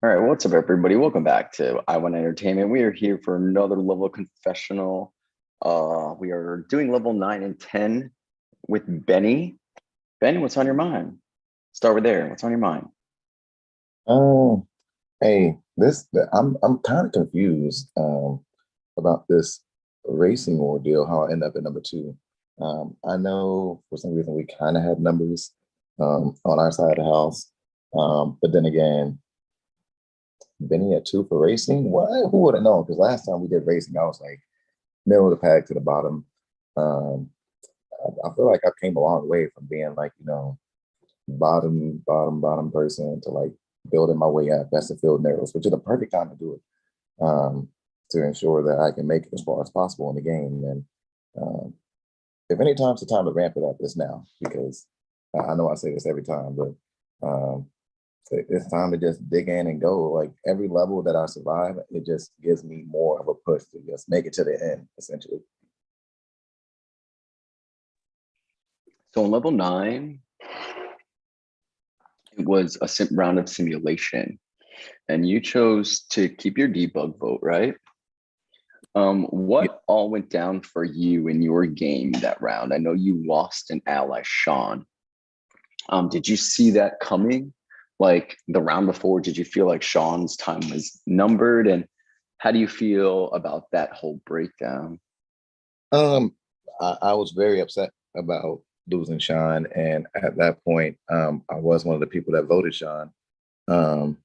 All right, what's up, everybody? Welcome back to I Want Entertainment. We are here for another level confessional. We are doing level 9 and 10 with Benny. Ben, what's on your mind? Start with there. What's on your mind? Oh, hey, I'm kind of confused about this racing ordeal, how I end up at number two. I know for some reason we kind of had numbers on our side of the house. But then again, Benny at two for racing? What? Who would have known? Because last time we did racing, I was like middle of the pack to the bottom. Um, I feel like I came a long way from being like, bottom person to like building my way up. That's the field narrows, which is the perfect time to do it, to ensure that I can make it as far as possible in the game. And um, if any time's the time to ramp it up, it's now because I know I say this every time, but um, it's time to just dig in and go. Like every level that I survive, it just gives me more of a push to just make it to the end, essentially. So, in level 9, it was a round of simulation, and you chose to keep your debug vote, right? Yeah. What all went down for you in your game that round? I know you lost an ally, Sean. Did you see that coming? Like the round before, did you feel like Sean's time was numbered? And how do you feel about that whole breakdown? Um, I was very upset about losing Sean, and at that point, I was one of the people that voted Sean, um,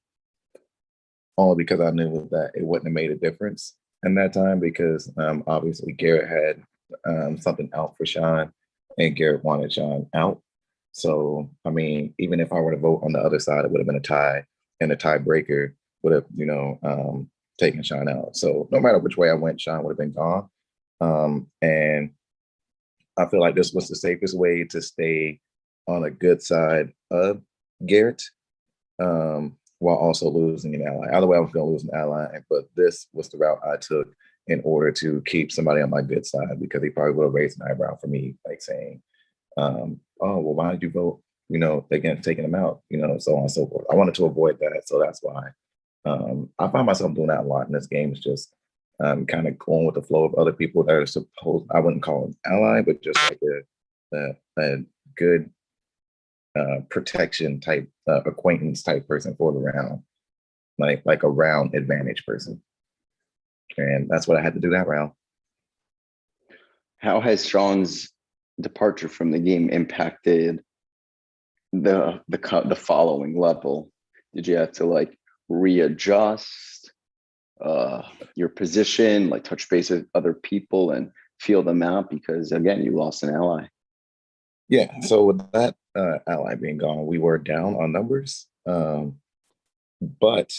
only because I knew that it wouldn't have made a difference in that time because obviously Garrett had something out for Sean, and Garrett wanted Sean out. So, I mean, even if I were to vote on the other side, it would have been a tie, and a tiebreaker would have, taken Sean out. So, no matter which way I went, Sean would have been gone. And I feel like this was the safest way to stay on a good side of Garrett, while also losing an ally. Either way, I was going to lose an ally, but this was the route I took in order to keep somebody on my good side because he probably would have raised an eyebrow for me, like saying, "Oh, well, why did you vote? Against taking him out? So on and so forth." I wanted to avoid that, so that's why I find myself doing that a lot in this game. Is just kind of going with the flow of other people that are supposed. I wouldn't call an ally, but just like a good protection type, acquaintance type person for the round, like a round advantage person, and that's what I had to do that round. How has Sean's departure from the game impacted the following level? Did you have to like readjust your position, like touch base with other people and feel them out because again you lost an ally? Yeah, so with that ally being gone, we were down on numbers, but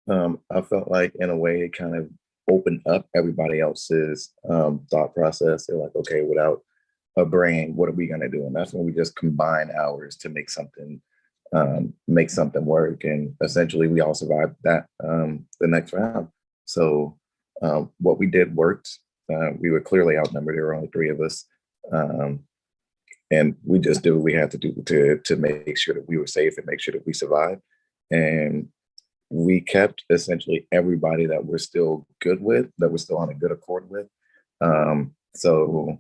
I felt like in a way it kind of opened up everybody else's thought process. They're like, okay, without a brain, what are we gonna do? And that's when we just combine ours to make something work. And essentially, we all survived that the next round. So what we did worked. We were clearly outnumbered. There were only three of us. Um, and we just did what we had to do to make sure that we were safe and make sure that we survived. And we kept essentially everybody that we're still good with, that we're still on a good accord with. So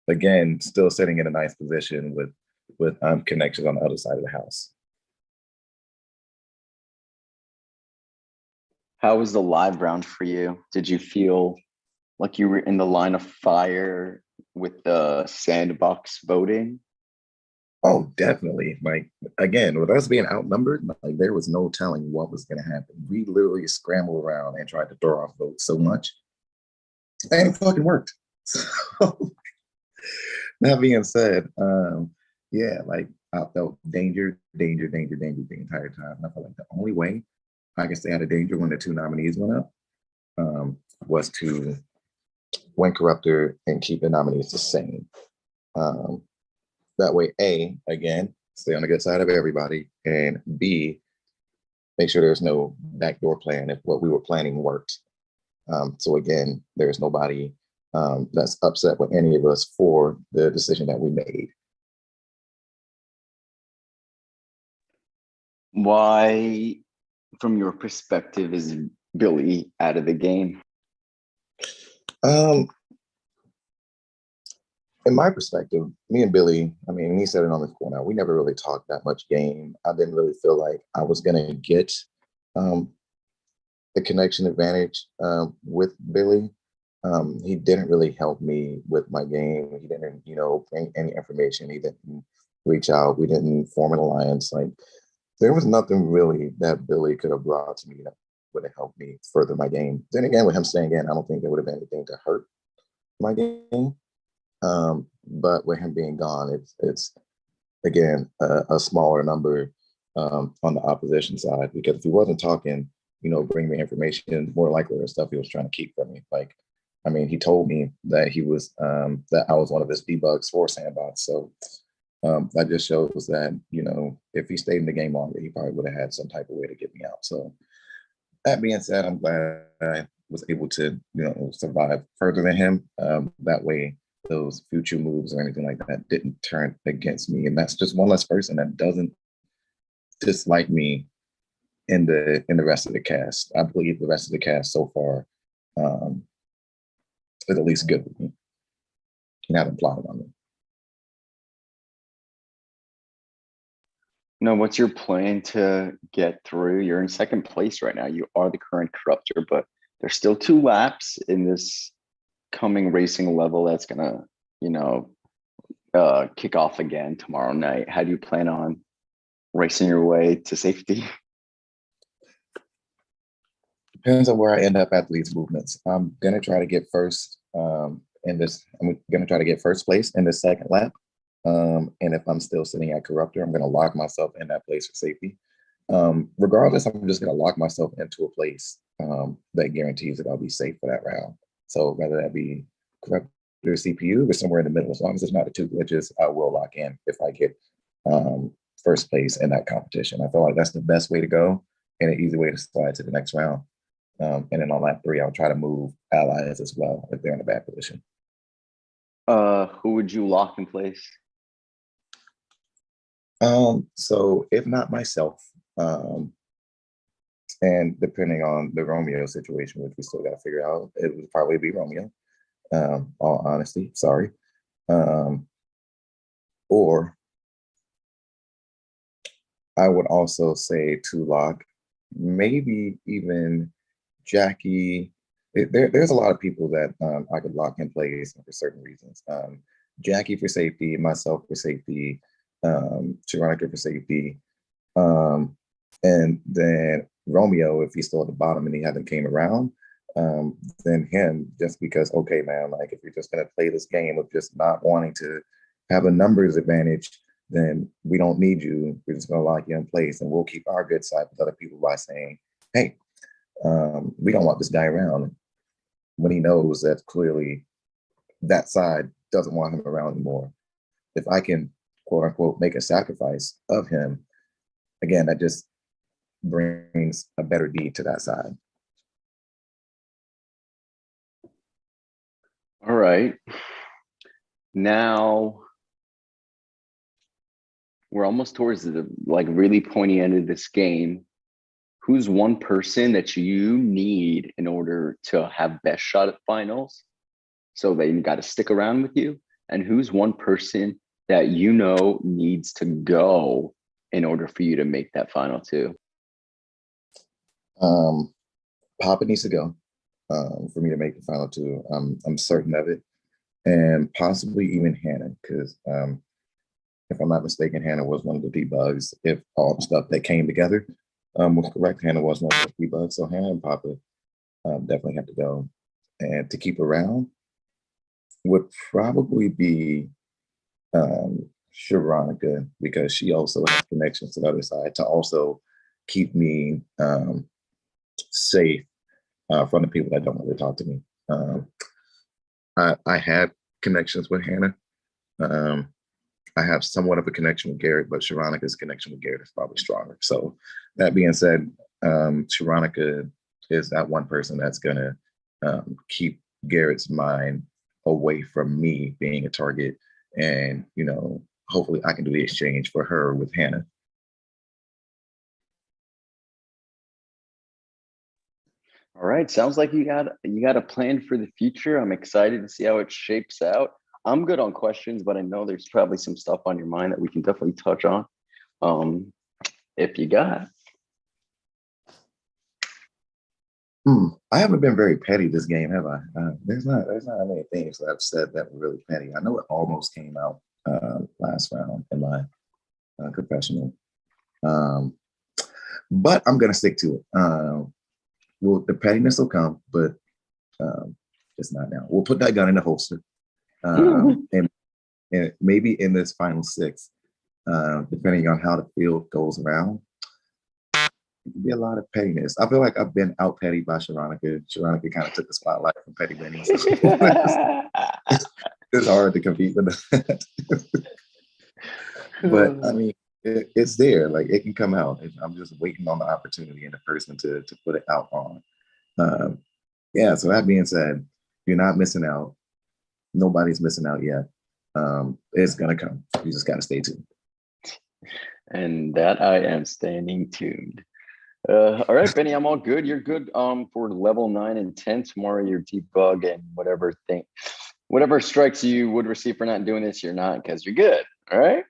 again, still sitting in a nice position with connections on the other side of the house. How was the live round for you? Did you feel like you were in the line of fire with the sandbox voting? Oh, definitely. Like again, with us being outnumbered, like there was no telling what was going to happen. We literally scrambled around and tried to throw off votes so much, and it fucking worked. So that being said, yeah, like I felt danger the entire time. And I felt like the only way I could stay out of danger when the two nominees went up was to win corruptor and keep the nominees the same. Um, that way, A, again, stay on the good side of everybody, and B, make sure there's no backdoor plan if what we were planning worked. So again, there's nobody that's upset with any of us for the decision that we made. Why from your perspective, is Billy out of the game? Um, in my perspective, me and Billy, I mean, he said it on the corner. We never really talked that much game. I didn't really feel like I was gonna get um, the connection advantage with Billy. He didn't really help me with my game. He didn't, bring any information. He didn't reach out. We didn't form an alliance. Like there was nothing really that Billy could have brought to me that would have helped me further my game. Then again, with him staying in, I don't think there would have been anything to hurt my game. But with him being gone, it's again a smaller number on the opposition side because if he wasn't talking, bring me information, more likely the stuff he was trying to keep from me. Like, I mean, he told me that he was that I was one of his debugs for Sandbox. So that just shows that if he stayed in the game longer, he probably would have had some type of way to get me out. So that being said, I'm glad I was able to survive further than him. That way, those future moves or anything like that didn't turn against me, and that's just one less person that doesn't dislike me in the rest of the cast. I believe the rest of the cast so far um, is at least good with me and haven't plotted on me. No, what's your plan to get through? You're in second place right now. You are the current corruptor, but there's still 2 laps in this coming racing level that's gonna, you know, kick off again tomorrow night. How do you plan on racing your way to safety? Depends on where I end up at these movements. I'm gonna try to get first in this. I'm gonna try to get first place in the second lap. And if I'm still sitting at corruptor, I'm gonna lock myself in that place for safety. Regardless, I'm just gonna lock myself into a place that guarantees that I'll be safe for that round. So whether that be corruptor CPU or somewhere in the middle, as long as it's not the 2 glitches, I will lock in if I get first place in that competition. I feel like that's the best way to go and an easy way to slide to the next round. And then on lap 3, I'll try to move allies as well if they're in a bad position. Who would you lock in place? So if not myself, and depending on the Romeo situation, which we still got to figure out, it would probably be Romeo. All honesty, sorry. Or I would also say to lock, maybe even Jackie. There's a lot of people that I could lock in place for certain reasons. Jackie for safety, myself for safety, Sharonica for safety, um, and then Romeo if he's still at the bottom and he hasn't came around. Then him just because okay, man, like if you're just gonna play this game of just not wanting to have a numbers advantage, then we don't need you. We're just gonna lock you in place, and we'll keep our good side with other people by saying, hey, we don't want this guy around when he knows that clearly that side doesn't want him around anymore. If I can, quote unquote, make a sacrifice of him, again, that just brings a better deed to that side. All right. Now we're almost towards the like really pointy end of this game. Who's one person that you need in order to have best shot at finals? So they got to stick around with you. And who's one person that you know needs to go in order for you to make that final two? Papa needs to go for me to make the final two. I'm certain of it, and possibly even Hannah, because if I'm not mistaken, Hannah was one of the debugs. If all the stuff that came together was correct, Hannah was one of the debugs. So Hannah and Papa definitely have to go. And to keep around would probably be Sharonica because she also has connections to the other side to also keep me safe from the people that don't really talk to me. I had connections with Hannah. Um, I have somewhat of a connection with Garrett, but Sharonica's connection with Garrett is probably stronger. So that being said, Sharonica is that one person that's gonna keep Garrett's mind away from me being a target, and hopefully I can do the exchange for her with Hannah. All right. Sounds like you got a plan for the future. I'm excited to see how it shapes out. I'm good on questions, but I know there's probably some stuff on your mind that we can definitely touch on. Um, if you got. I haven't been very petty this game, have I? There's not many things that I've said that were really petty. I know it almost came out last round in my confessional, um, but I'm gonna stick to it. Well, the pettiness will come, but um, it's not now. We'll put that gun in the holster, and maybe in this final six, depending on how the field goes around, it can be a lot of pettiness. I feel like I've been out petty by Sharonica. Sharonica kind of took the spotlight from Petty Bennie, so it's hard to compete with that. But I mean, it's there. Like it can come out. I'm just waiting on the opportunity and the person to put it out on. Um, yeah. So that being said, you're not missing out. Nobody's missing out yet. It's gonna come. You just gotta stay tuned. And that I am standing tuned. All right, Benny, I'm all good. You're good for level 9 and 10 tomorrow. Your debug and whatever strikes you would receive for not doing this, you're not because you're good. All right.